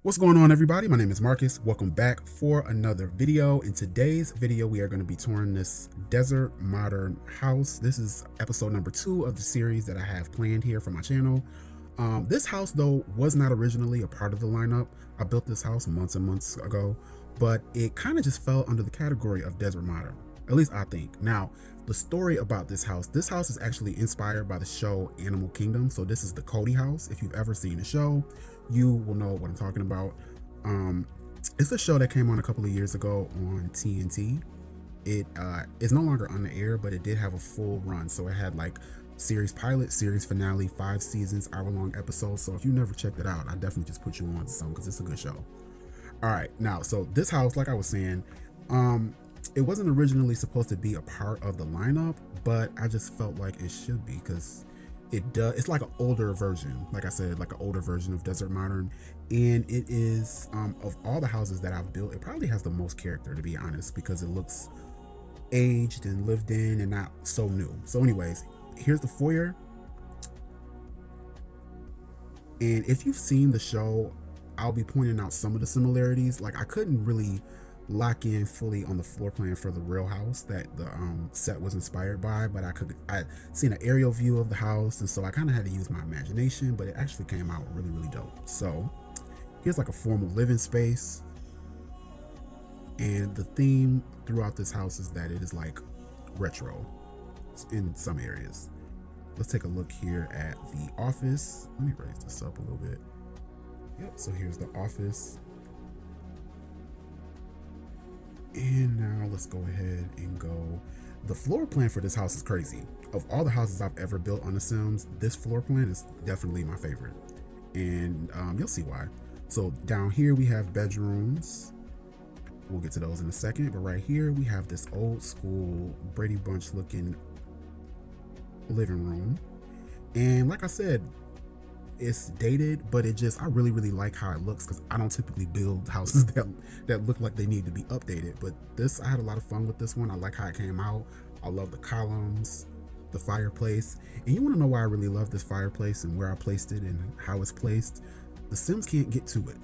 What's going on, everybody? My name is Marcus. Welcome back for another video. In today's video, we are going to be touring this desert modern house. This is episode number 2 of the series that I have planned here for my channel. This house, though, was not originally a part of the lineup. I built this house months and months ago, but it kind of just fell under the category of desert modern. At least I think. Now, the story about this house is actually inspired by the show Animal Kingdom. So this is the Cody house. If you've ever seen the show, you will know what I'm talking about. It's a show that came on a couple of years ago on TNT. It is no longer on the air, but it did have a full run. So it had like series pilot, series finale, 5 seasons, hour-long episodes. So if you never checked it out, I definitely just put you on to some because it's a good show. All right, now, so this house, like I was saying, it wasn't originally supposed to be a part of the lineup, but I just felt like it should be because it's like an older version, like I said, like an older version of desert modern, and it is of all the houses that I've built, it probably has the most character, to be honest, because it looks aged and lived in and not so new. So anyways, here's the foyer, and if you've seen the show, I'll be pointing out some of the similarities. Like, I couldn't really lock in fully on the floor plan for the real house that the set was inspired by, but I seen an aerial view of the house, and so I kind of had to use my imagination, but it actually came out really dope. So here's like a formal living space, and the theme throughout this house is that it is like retro in some areas. Let's take a look here at the office. Let me raise this up a little bit. Yep, so here's the office. And now let's go ahead and go. The floor plan for this house is crazy. Of all the houses I've ever built on The Sims, this floor plan is definitely my favorite. And you'll see why. So down here we have bedrooms. We'll get to those in a second. But right here we have this old school Brady Bunch looking living room. And like I said, it's dated, but I really like how it looks, because I don't typically build houses that look like they need to be updated. But I had a lot of fun with this one. I like how it came out. I love the columns, the fireplace. And you want to know why I really love this fireplace and where I placed it and how it's placed? The Sims can't get to it.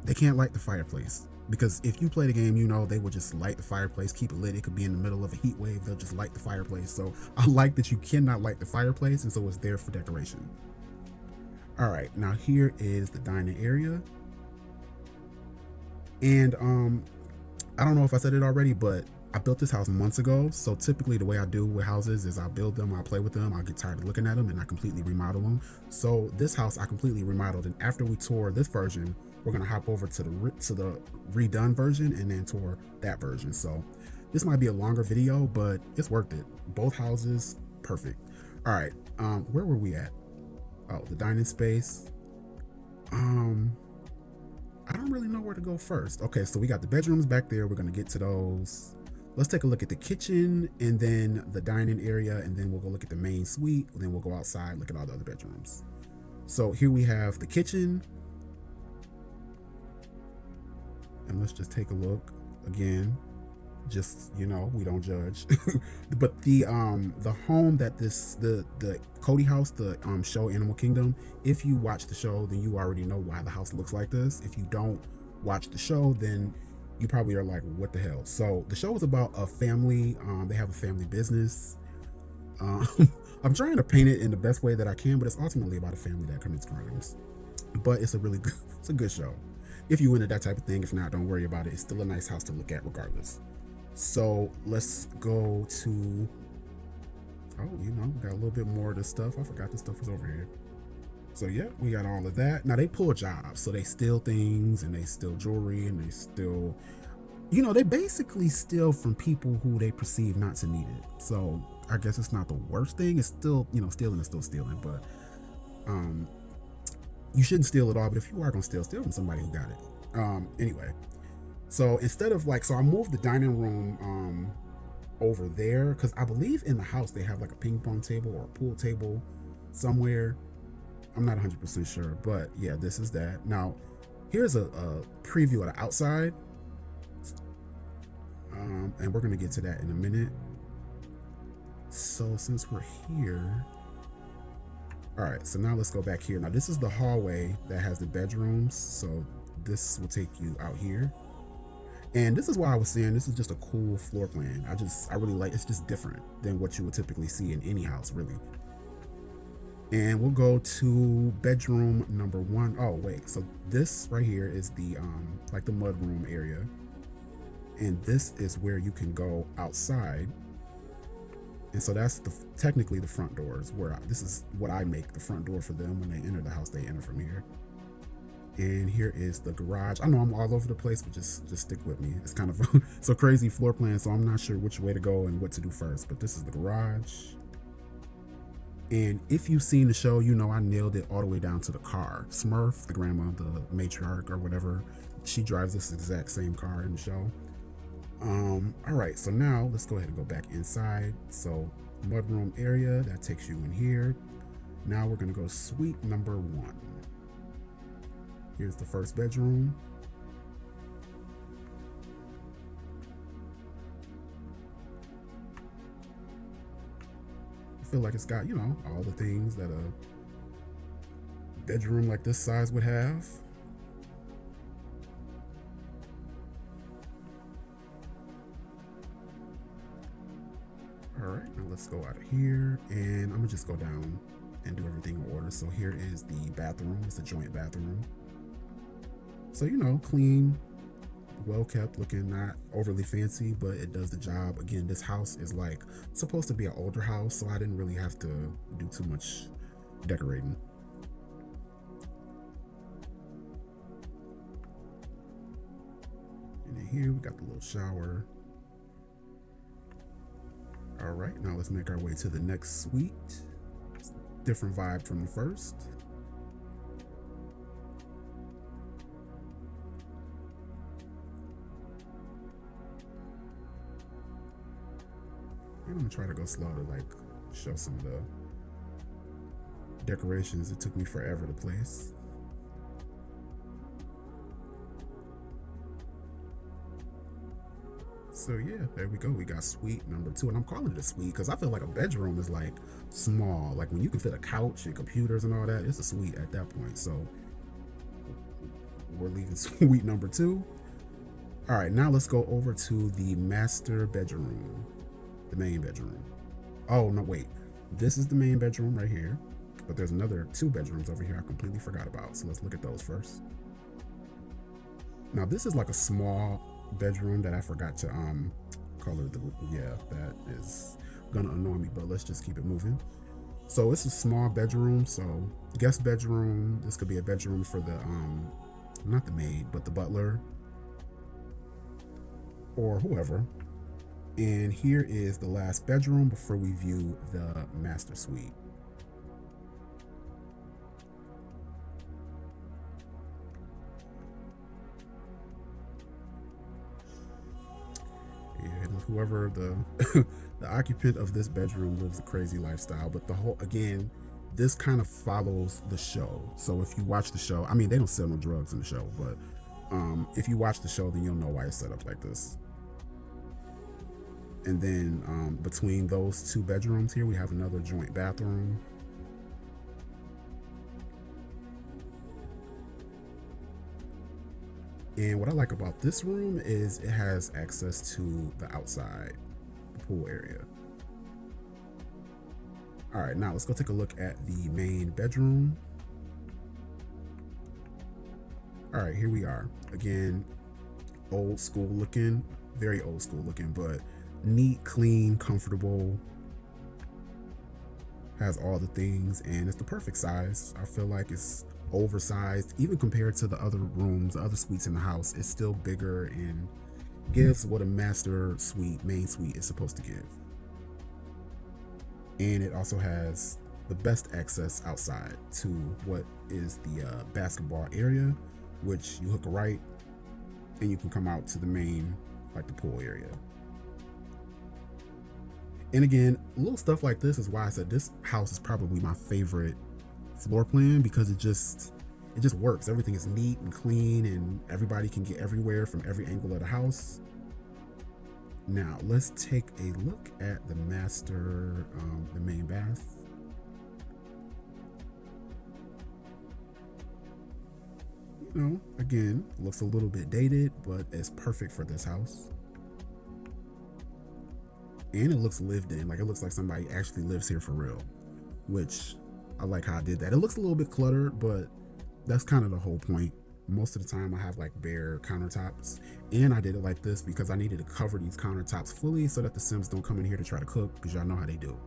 They can't light the fireplace, because if you play the game, you know they will just light the fireplace, keep it lit. It could be in the middle of a heat wave, they'll just light the fireplace. So I like that you cannot light the fireplace, and so it's there for decoration. All right, now here is the dining area. And I don't know if I said it already, but I built this house months ago. So typically the way I do with houses is I build them, I play with them, I'll get tired of looking at them, and I completely remodel them. So this house I completely remodeled, and after we tour this version, we're gonna hop over to the redone version and then tour that version. So this might be a longer video, but it's worth it. Both houses, perfect. All right, where were we at? Oh, the dining space. I don't really know where to go first. Okay, so we got the bedrooms back there. We're gonna get to those. Let's take a look at the kitchen and then the dining area, and then we'll go look at the main suite, and then we'll go outside, look at all the other bedrooms. So here we have the kitchen. And let's just take a look again. Just, you know, we don't judge. But the home that the Cody house, the show Animal Kingdom, if you watch the show, then you already know why the house looks like this. If you don't watch the show, then you probably are like, what the hell? So the show is about a family. They have a family business. I'm trying to paint it in the best way that I can, but it's ultimately about a family that commits crimes. But it's a good show if you into that type of thing. If not, don't worry about it. It's still a nice house to look at regardless. So let's go to, we got a little bit more of this stuff. I forgot this stuff was over here. So yeah, we got all of that. Now they pull jobs, so they steal things, and they steal jewelry, and they steal, they basically steal from people who they perceive not to need it. So I guess it's not the worst thing. It's still, stealing is still stealing, but you shouldn't steal it all. But if you are gonna steal from somebody who got it. Anyway. So instead of so I moved the dining room over there, because I believe in the house they have like a ping pong table or a pool table somewhere. I'm not 100% sure, but yeah, this is that. Now, here's a preview of the outside, and we're gonna get to that in a minute. So since we're here, all right, so now let's go back here. Now this is the hallway that has the bedrooms. So this will take you out here. And this is why I was saying this is just a cool floor plan. I really like, it's just different than what you would typically see in any house, really. And we'll go to bedroom number 1. Oh wait, so this right here is the like the mud room area, and this is where you can go outside. And so that's technically the front doors, where this is what I make the front door for them. When they enter the house, they enter from here. And here is the garage. I know I'm all over the place, but just stick with me. It's kind of it's a crazy floor plan, so I'm not sure which way to go and what to do first. But this is the garage. And if you've seen the show, you know I nailed it all the way down to the car. Smurf, the grandma, the matriarch or whatever, she drives this exact same car in the show. All right, so now let's go ahead and go back inside. So mudroom area, that takes you in here. Now we're gonna go suite number 1. Here's the first bedroom. I feel like it's got, you know, all the things that a bedroom like this size would have. All right, now let's go out of here, and I'm gonna just go down and do everything in order. So here is the bathroom. It's a joint bathroom. So, you know, clean, well kept, looking, not overly fancy, but it does the job. Again, this house is like supposed to be an older house, so I didn't really have to do too much decorating. And then here we got the little shower. All right, now let's make our way to the next suite. Different vibe from the first. I'm gonna try to go slow to like show some of the decorations. It took me forever to place. So yeah, there we go. We got suite number 2, and I'm calling it a suite because I feel like a bedroom is like small. Like when you can fit a couch and computers and all that, it's a suite at that point. So we're leaving suite number 2. All right, now let's go over to the master bedroom, the main bedroom. Oh no, wait, this is the main bedroom right here, but there's another 2 bedrooms over here I completely forgot about. So let's look at those first. Now this is like a small bedroom that I forgot to color the, yeah, that is gonna annoy me, but let's just keep it moving. So it's a small bedroom, so guest bedroom. This could be a bedroom for the not the maid, but the butler or whoever. And here is the last bedroom before we view the master suite. And whoever the the occupant of this bedroom lives a crazy lifestyle, but the whole, again, this kind of follows the show. So if you watch the show, I mean, they don't sell no drugs in the show, but if you watch the show, then you'll know why it's set up like this. And then between those 2 bedrooms here, we have another joint bathroom. And what I like about this room is it has access to the outside, the pool area. All right, now let's go take a look at the main bedroom. All right, here we are. Again, old school looking, very old school looking, but neat, clean, comfortable, has all the things, and it's the perfect size. I feel like it's oversized, even compared to the other rooms, the other suites in the house. It's still bigger and gives what a master suite, main suite, is supposed to give. And it also has the best access outside to what is the basketball area, which you hook a right and you can come out to the main, like the pool area. And again, little stuff like this is why I said this house is probably my favorite floor plan, because it just works. Everything is neat and clean, and everybody can get everywhere from every angle of the house. Now let's take a look at the master, the main bath. know, again, looks a little bit dated, but it's perfect for this house. And it looks lived in, like it looks like somebody actually lives here for real, which I like how I did that. It looks a little bit cluttered, but that's kind of the whole point. Most of the time I have like bare countertops, and I did it like this because I needed to cover these countertops fully so that the Sims don't come in here to try to cook, because y'all know how they do.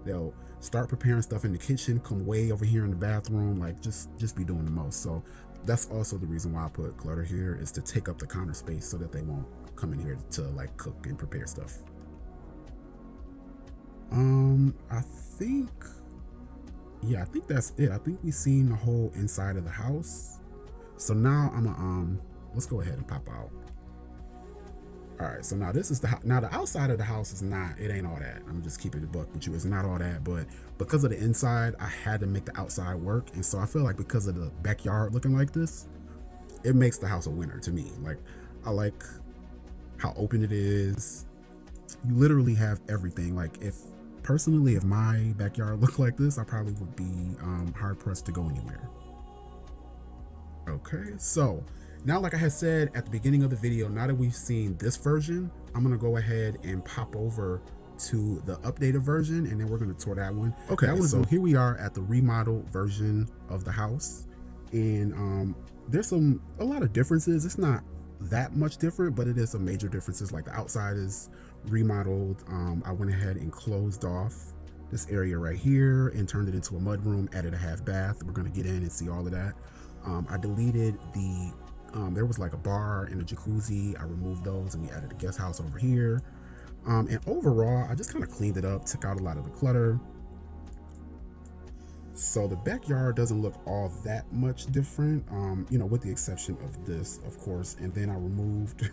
They'll start preparing stuff in the kitchen, come way over here in the bathroom, like just be doing the most. So that's also the reason why I put clutter here, is to take up the counter space so that they won't come in here to like cook and prepare stuff. I think, yeah, I think that's it. I think we've seen the whole inside of the house. So now I'm gonna let's go ahead and pop out. All right, so now this is now the outside of the house is not, it ain't all that. I'm just keeping it buck with you. It's not all that, but because of the inside, I had to make the outside work. And so I feel like because of the backyard looking like this, it makes the house a winner to me. Like, I like how open it is. You literally have everything. Like, if personally, if my backyard looked like this, I probably would be hard pressed to go anywhere. Okay, so now, like I had said at the beginning of the video, now that we've seen this version, I'm gonna go ahead and pop over to the updated version, and then we're gonna tour that one. Okay, so here we are at the remodel version of the house, and there's a lot of differences. It's not that much different, but it is some major differences. Like the outside is remodeled. I went ahead and closed off this area right here and turned it into a mud room, added a half bath. We're gonna get in and see all of that. I deleted the there was like a bar and a jacuzzi. I removed those and we added a guest house over here. And overall, I just kind of cleaned it up, took out a lot of the clutter. So the backyard doesn't look all that much different, you know, with the exception of this, of course. And then I removed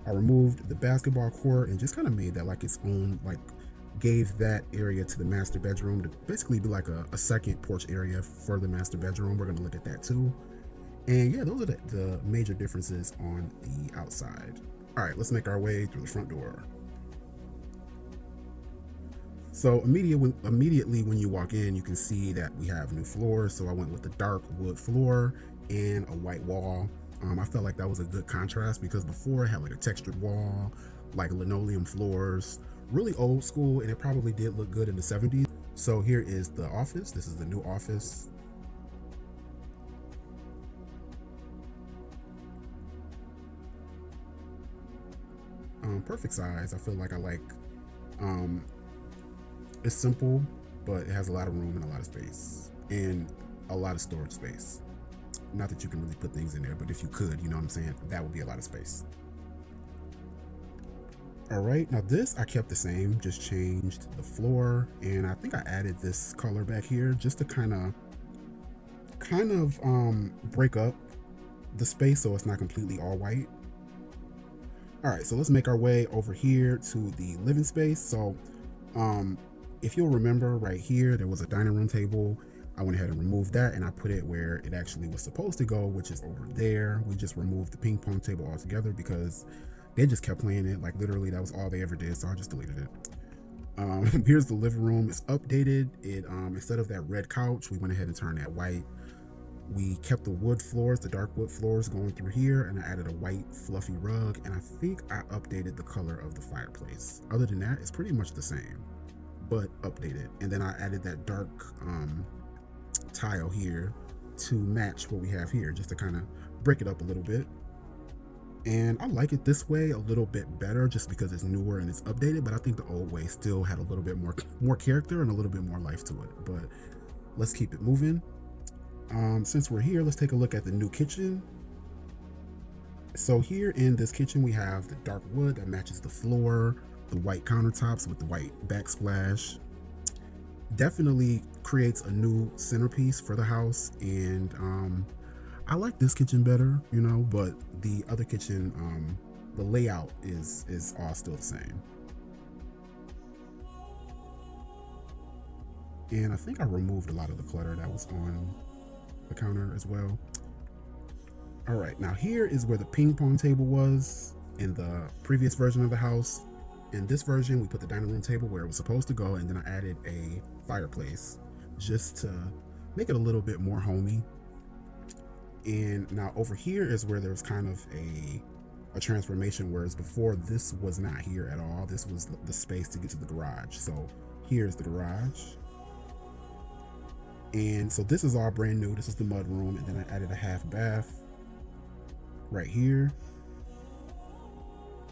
I removed the basketball court and just kind of made that like its own, like gave that area to the master bedroom to basically be like a second porch area for the master bedroom. We're going to look at that too. And yeah, those are the major differences on the outside. All right, let's make our way through the front door. So immediately when you walk in, you can see that we have new floors. So I went with the dark wood floor and a white wall. I felt like that was a good contrast because before it had like a textured wall, like linoleum floors, really old school, and it probably did look good in the 70s. So here is the office. This is the new office. Perfect size. I feel like I like, it's simple, but it has a lot of room and a lot of space and a lot of storage space. Not that you can really put things in there, but if you could, you know what I'm saying, that would be a lot of space. All right, now this I kept the same, just changed the floor, and I think I added this color back here just to kind of break up the space so it's not completely all white. All right, so let's make our way over here to the living space. So if you'll remember right here, there was a dining room table. I went ahead and removed that and I put it where it actually was supposed to go, which is over there. We just removed the ping pong table altogether because they just kept playing it. Like literally that was all they ever did, so I just deleted it. Here's the living room. It's updated. It instead of that red couch, we went ahead and turned that white. We kept the wood floors, the dark wood floors going through here, and I added a white fluffy rug, and I think I updated the color of the fireplace. Other than that, it's pretty much the same, but updated. And then I added that dark tile here to match what we have here, just to kind of break it up a little bit. And I like it this way a little bit better just because it's newer and it's updated, but I think the old way still had a little bit more character and a little bit more life to it. But let's keep it moving. Since we're here, let's take a look at the new kitchen. So here in this kitchen, we have the dark wood that matches the floor, the white countertops with the white backsplash. Definitely creates a new centerpiece for the house, and I like this kitchen better, you know, but the other kitchen, the layout is all still the same. And I think I removed a lot of the clutter that was on the counter as well. All right, now here is where the ping pong table was in the previous version of the house. In this version, we put the dining room table where it was supposed to go, and then I added a fireplace just to make it a little bit more homey. And now over here is where there's kind of a transformation, whereas before this was not here at all. This was the space to get to the garage. So here's the garage. And so this is all brand new. This is the mud room, and then I added a half bath right here.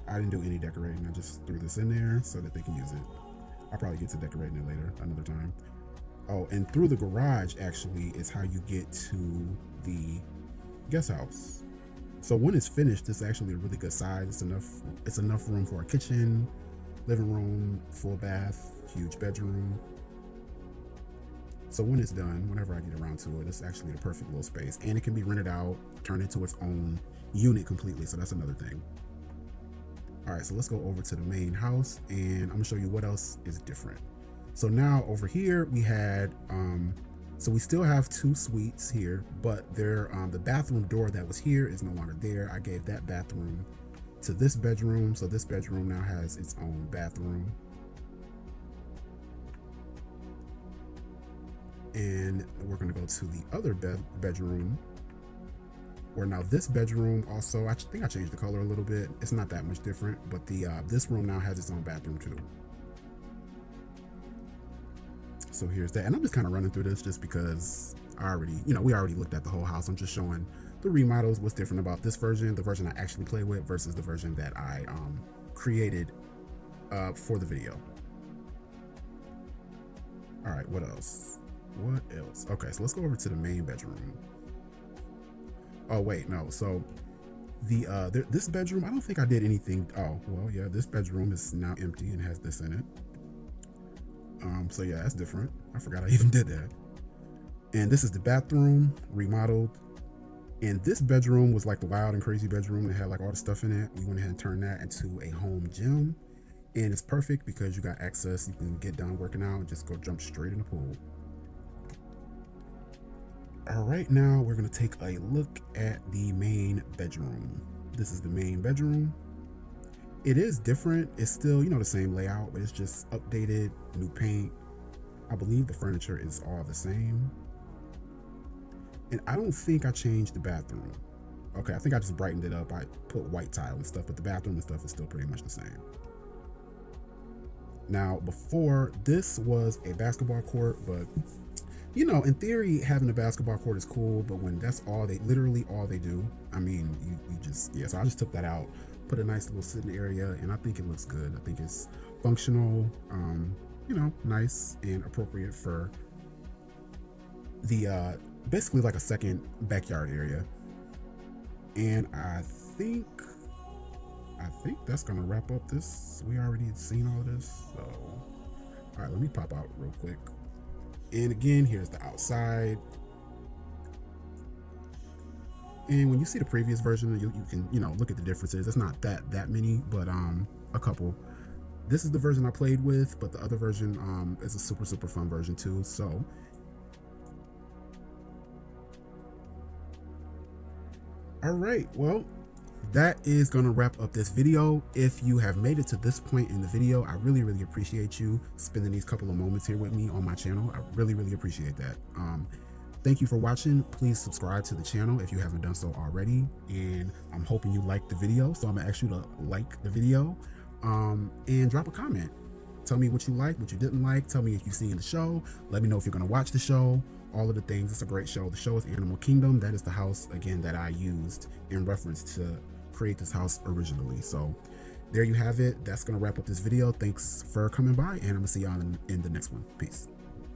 I didn't do any decorating. I just threw this in there so that they can use it. I'll probably get to decorating it later, another time. Oh, and through the garage actually is how you get to the guest house. So when it's finished, it's actually a really good size. It's enough room for a kitchen, living room, full bath, huge bedroom. So when it's done, whenever I get around to it, it's actually the perfect little space, and it can be rented out, turned into its own unit completely. So that's another thing. All right, so let's go over to the main house, and I'm gonna show you what else is different. So now over here we had, so we still have 2 suites here, but the bathroom door that was here is no longer there. I gave that bathroom to this bedroom, so this bedroom now has its own bathroom. And we're gonna go to the other bedroom, where now this bedroom also, I think I changed the color a little bit. It's not that much different, but this room now has its own bathroom too. So here's that, and I'm just kind of running through this just because we already looked at the whole house. I'm just showing the remodels, what's different about this version, the version I actually play with versus the version that I created for the video. All right, what else? Okay, so let's go over to the main bedroom. Oh wait, no. So this bedroom, I don't think I did anything. Oh well, yeah, this bedroom is now empty and has this in it. So yeah, that's different. I forgot I even did that. And this is the bathroom, remodeled. And this bedroom was like the wild and crazy bedroom that had like all the stuff in it. We went ahead and turned that into a home gym. And it's perfect because you got access. You can get done working out and just go jump straight in the pool. All right, now we're gonna take a look at the main bedroom. This is the main bedroom. It is different. It's still, the same layout, but it's just updated, new paint. I believe the furniture is all the same. And I don't think I changed the bathroom. Okay, I think I just brightened it up. I put white tile and stuff, but the bathroom and stuff is still pretty much the same. Now, before, this was a basketball court, but in theory, having a basketball court is cool, but when that's literally all they do, I mean, so I just took that out, put a nice little sitting area, and I think it looks good. I think it's functional, nice and appropriate for the, basically like a second backyard area. And I think that's gonna wrap up this. We already seen all this, so, all right, let me pop out real quick. And again, here's the outside. And when you see the previous version, you can, look at the differences. It's not that many, but a couple. This is the version I played with, but the other version is a super fun version too. So all right, well, that is going to wrap up this video. If you have made it to this point in the video, I really appreciate you spending these couple of moments here with me on my channel. I really appreciate that. Thank you for watching. Please subscribe to the channel if you haven't done so already, and I'm hoping you liked the video, so I'm gonna ask you to like the video and drop a comment. Tell me what you liked, what you didn't like. Tell me if you've seen the show. Let me know if you're gonna watch the show. All of the things. It's a great show. The show is Animal Kingdom. That is the house, again, that I used in reference to create this house originally. So there you have it. That's gonna wrap up this video. Thanks for coming by, and I'm gonna see y'all in the next one. Peace.